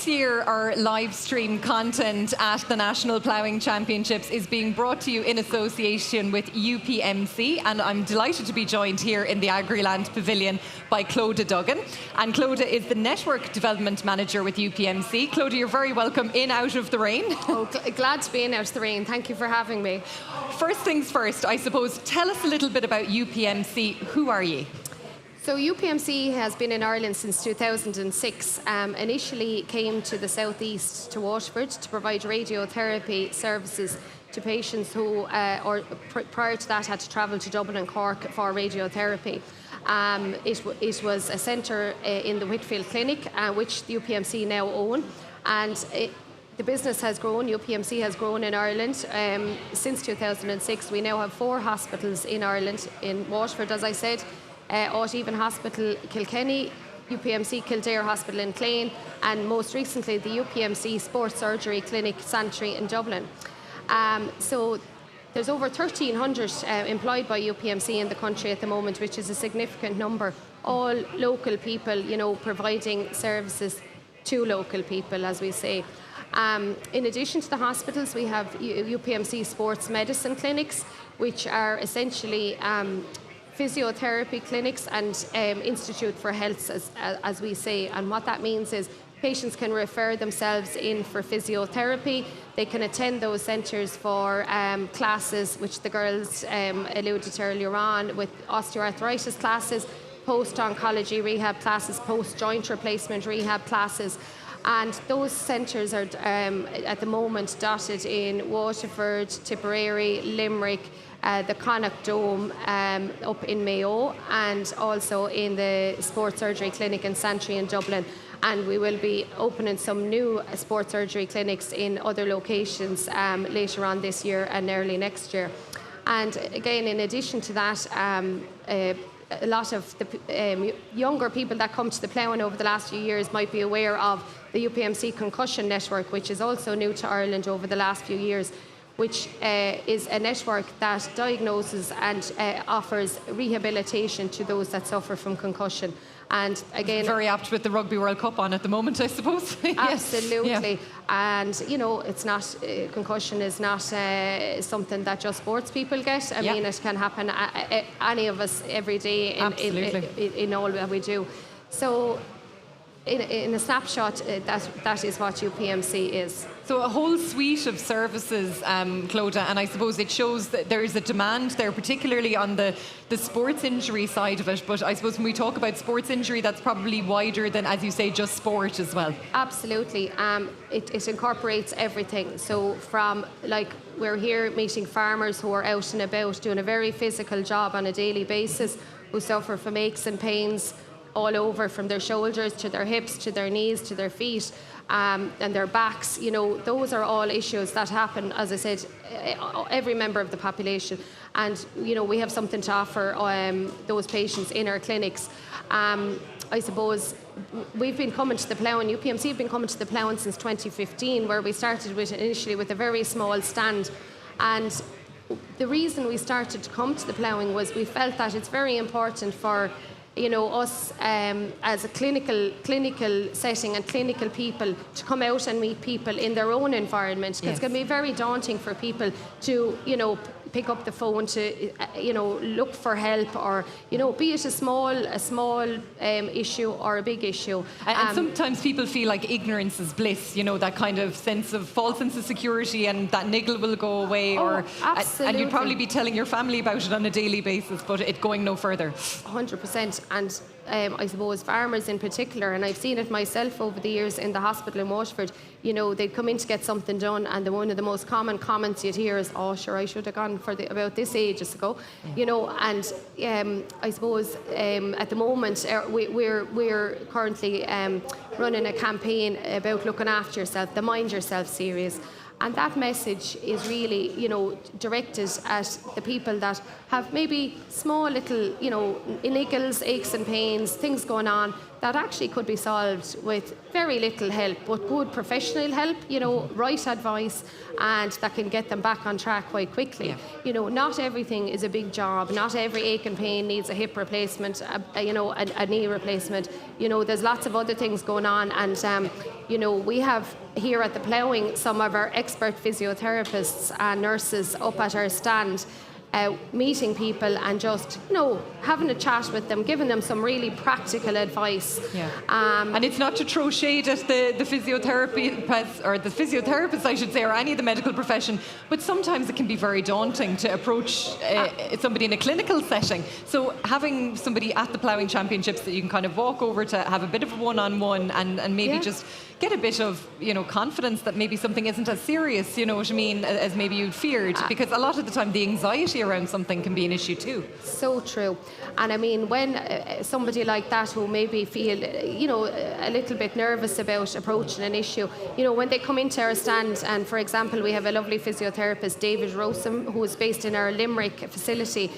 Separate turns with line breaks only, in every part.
This year, our live stream content at the National Ploughing Championships is being brought to you in association with UPMC, and I'm delighted to be joined here in the Agriland Pavilion by Clodagh Duggan. And Clodagh is the Network Development Manager with UPMC. Clodagh, you're very welcome in out of the rain.
Oh, glad to be in out of the rain. Thank you for having me.
First things first, I suppose, tell us a little bit about UPMC. Who are you?
So UPMC has been in Ireland since 2006. Initially came to the southeast to Waterford to provide radiotherapy services to patients who, prior to that, had to travel to Dublin and Cork for radiotherapy. It was a centre in the Whitfield Clinic, which the UPMC now own, and the business has grown. UPMC has grown in Ireland since 2006. We now have 4 hospitals in Ireland, in Waterford, as I said, Even Hospital Kilkenny, UPMC Kildare Hospital in Clane, and most recently the UPMC Sports Surgery Clinic Sanctuary in Dublin. So there's over 1,300 employed by UPMC in the country at the moment, which is a significant number. All local people, providing services to local people, as we say. In addition to the hospitals, we have UPMC Sports Medicine Clinics, which are essentially physiotherapy clinics and Institute for Health, as we say. And what that means is patients can refer themselves in for physiotherapy. They can attend those centres for classes, which the girls alluded to earlier on, with osteoarthritis classes, post-oncology rehab classes, post-joint replacement rehab classes. And those centres are at the moment dotted in Waterford, Tipperary, Limerick, the Connacht Dome up in Mayo, and also in the Sports Surgery Clinic and Sanctuary in Dublin. And we will be opening some new sports surgery clinics in other locations later on this year and early next year. And again, in addition to that, a lot of the younger people that come to the ploughing over the last few years might be aware of the UPMC Concussion Network, which is also new to Ireland over the last few years, which is a network that diagnoses and offers rehabilitation to those that suffer from concussion. And again,
very apt with the Rugby World Cup on at the moment, I suppose.
Absolutely.
Yeah.
And it's not concussion is not something that just sports people get. I mean, it can happen any of us every day in all that we do. So in a snapshot, that is what UPMC is.
So a whole suite of services, Clodagh, and I suppose it shows that there is a demand there, particularly on the sports injury side of it. But I suppose when we talk about sports injury, that's probably wider than, as you say, just sport as well.
Absolutely. It incorporates everything. So from, we're here meeting farmers who are out and about doing a very physical job on a daily basis, who suffer from aches and pains all over, from their shoulders to their hips to their knees to their feet and their backs. Those are all issues that happen, as I said, every member of the population. And we have something to offer those patients in our clinics. I suppose we've been coming to the ploughing, UPMC have been coming to the ploughing since 2015, where we started initially with a very small stand. And the reason we started to come to the ploughing was we felt that it's very important for us as a clinical setting and clinical people to come out and meet people in their own environment. Yes. It's going to be very daunting for people to, pick up the phone to, look for help, or, be it a small issue or a big issue.
And sometimes people feel like ignorance is bliss, that kind of sense of false sense of security, and that niggle will go away.
Absolutely.
And you'd probably be telling your family about it on a daily basis, but it going no further.
100%. And I suppose farmers in particular, and I've seen it myself over the years in the hospital in Waterford, they'd come in to get something done, and one of the most common comments you'd hear is, "Oh, sure, I should have gone for about this ages ago," And I suppose at the moment we're currently running a campaign about looking after yourself, the Mind Yourself series. And that message is really, directed at the people that have maybe small little, niggles, aches and pains, things going on that actually could be solved with very little help, but good professional help, right advice, and that can get them back on track quite quickly. Not everything is a big job. Not every ache and pain needs a hip replacement, a knee replacement. There's lots of other things going on, and we have here at the Ploughing some of our expert physiotherapists and nurses up at our stand, meeting people and just, having a chat with them, giving them some really practical advice.
And it's not to throw shade at the physiotherapist, or the physiotherapists, I should say, or any of the medical profession, but sometimes it can be very daunting to approach somebody in a clinical setting. So having somebody at the Ploughing Championships that you can kind of walk over to, have a bit of a one-on-one, and maybe just get a bit of, confidence that maybe something isn't as serious, as maybe you'd feared. Because a lot of the time the anxiety around something can be an issue too.
So true. And I mean, when somebody like that who maybe feel, a little bit nervous about approaching an issue, when they come into our stand, and for example, we have a lovely physiotherapist, David Rosum, who is based in our Limerick facility.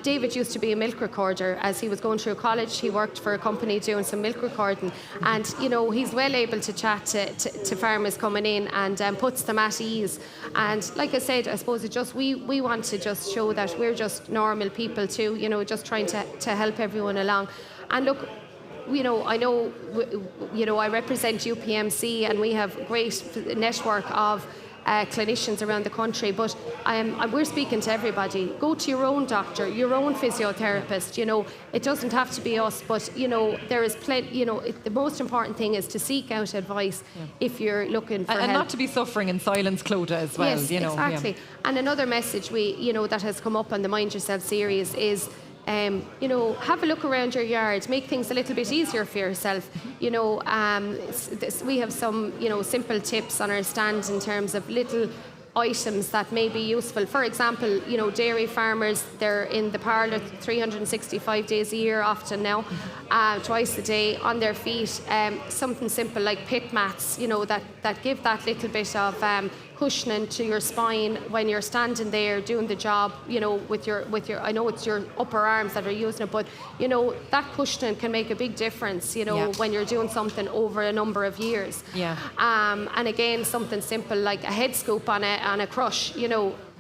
David used to be a milk recorder. As he was going through college, he worked for a company doing some milk recording, and he's well able to chat to farmers coming in, and puts them at ease. And like I said, I suppose we want to just show that we're just normal people too, just trying to help everyone along. And look, I know, I represent UPMC, and we have a great network of clinicians around the country, but we're speaking to everybody. Go to your own doctor, your own physiotherapist. It doesn't have to be us, but there is plenty. The most important thing is to seek out advice if you're looking for help,
and not to be suffering in silence, Clodagh, as well.
Yes, exactly. And another message we that has come up on the Mind Yourself series is, have a look around your yard, make things a little bit easier for yourself. We have some, simple tips on our stand in terms of little items that may be useful. For example, dairy farmers, they're in the parlour 365 days a year often now, twice a day on their feet. Something simple like pit mats, that give that little bit of cushioning to your spine when you're standing there doing the job, with your I know it's your upper arms that are using it, but that cushioning can make a big difference, when you're doing something over a number of years. And again, something simple like a head scoop on a crush,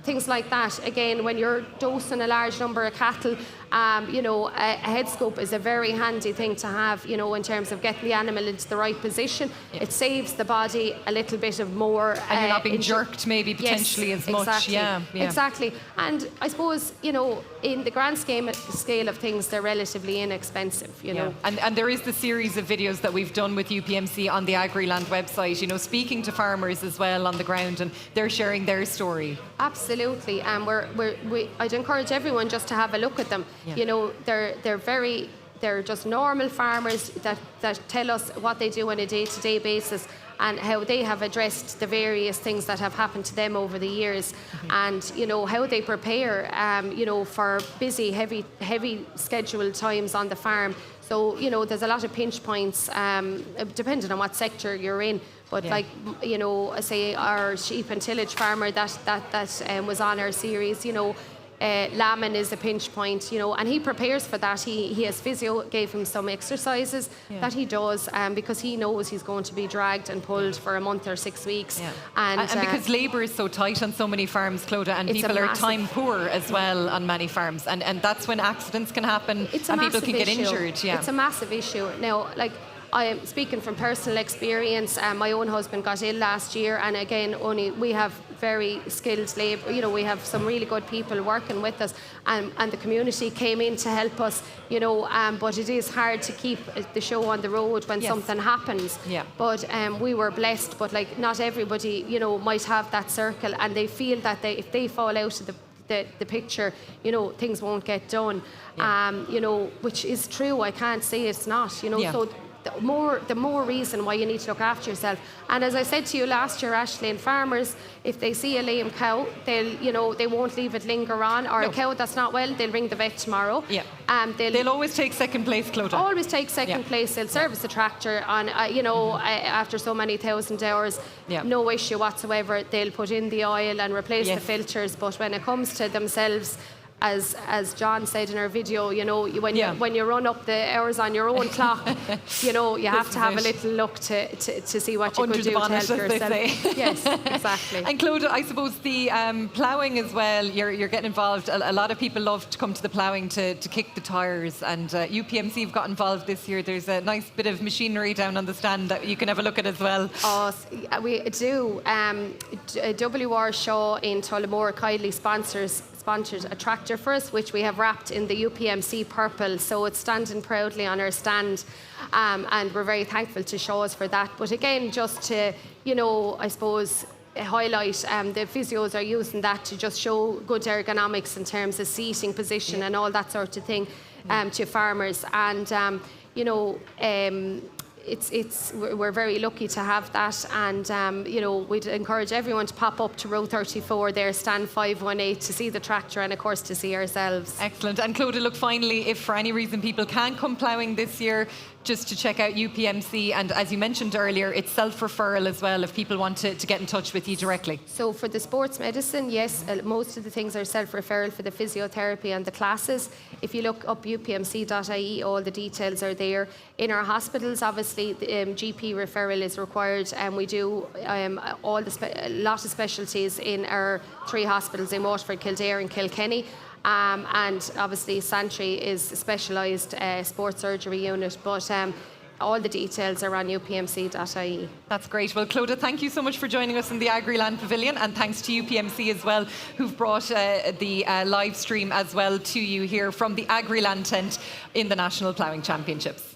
things like that. Again, when you're dosing a large number of cattle, a head scope is a very handy thing to have, in terms of getting the animal into the right position. It saves the body a little bit of more.
And you're not being jerked maybe potentially as much.
Exactly. And I suppose, in the grand scale of things, they're relatively inexpensive,
And there is the series of videos that we've done with UPMC on the Agriland website, speaking to farmers as well on the ground, and they're sharing their story.
Absolutely. And I'd encourage everyone just to have a look at them. They're just normal farmers that tell us what they do on a day-to-day basis and how they have addressed the various things that have happened to them over the years, and how they prepare for busy, heavy scheduled times on the farm. So there's a lot of pinch points, depending on what sector you're in. But say our sheep and tillage farmer that was on our series, lambing is a pinch point, and he prepares for that. He has physio, gave him some exercises that he does, because he knows he's going to be dragged and pulled for a month or 6 weeks. And
because labour is so tight on so many farms, Clodagh, and people are time poor as well on many farms, and that's when accidents can happen and people can get injured.
It's a massive issue. Now, I am speaking from personal experience. My own husband got ill last year, and again, we have very skilled labour. We have some really good people working with us, and the community came in to help us. But it is hard to keep the show on the road when something happens. But we were blessed. But not everybody, might have that circle, and they feel that if they fall out of the picture, things won't get done. Which is true. I can't say it's not. So. The more reason why you need to look after yourself. And as I said to you last year, Aisling, farmers, if they see a lame cow, they won't leave it linger on, or a cow that's not well, they'll ring the vet tomorrow.
They'll always take second place, Clodagh.
Always take second place. They'll service the tractor on, after so many thousand hours. No issue whatsoever. They'll put in the oil and replace the filters. But when it comes to themselves, as John said in our video, you know, when you run up the hours on your own clock, you know, you have to have a little look to see what you
Under
could
the
do
bonnet,
to help
as they
yourself.
say.
Yes, exactly.
And Clodagh, I suppose the ploughing as well, you're getting involved. A lot of people love to come to the ploughing to kick the tyres, and UPMC have got involved this year. There's a nice bit of machinery down on the stand that you can have a look at as well.
Oh, we do. WR Shaw in Tullamore kindly sponsored a tractor for us, which we have wrapped in the UPMC purple, so it's standing proudly on our stand, and we're very thankful to Shaw's for that. But again, just to, you know, I suppose, highlight, the physios are using that to just show good ergonomics in terms of seating position and all that sort of thing to farmers. And you know, we're very lucky to have that, and you know, we'd encourage everyone to pop up to row 34 there, stand 518, to see the tractor and of course to see ourselves.
Excellent. And Clodagh, look, finally, if for any reason people can't come ploughing this year, just to check out UPMC, and as you mentioned earlier, it's self-referral as well if people want to get in touch with you directly.
So for the sports medicine, yes, most of the things are self-referral. For the physiotherapy and the classes, if you look up upmc.ie, all the details are there. In our hospitals, obviously, the GP referral is required, and we do a lot of specialties in our 3 hospitals in Waterford, Kildare and Kilkenny. And obviously Santry is a specialised sports surgery unit, but all the details are on upmc.ie.
That's great. Well, Clodagh, thank you so much for joining us in the Agriland Pavilion, and thanks to UPMC as well, who've brought the live stream as well to you here from the Agriland tent in the National Ploughing Championships.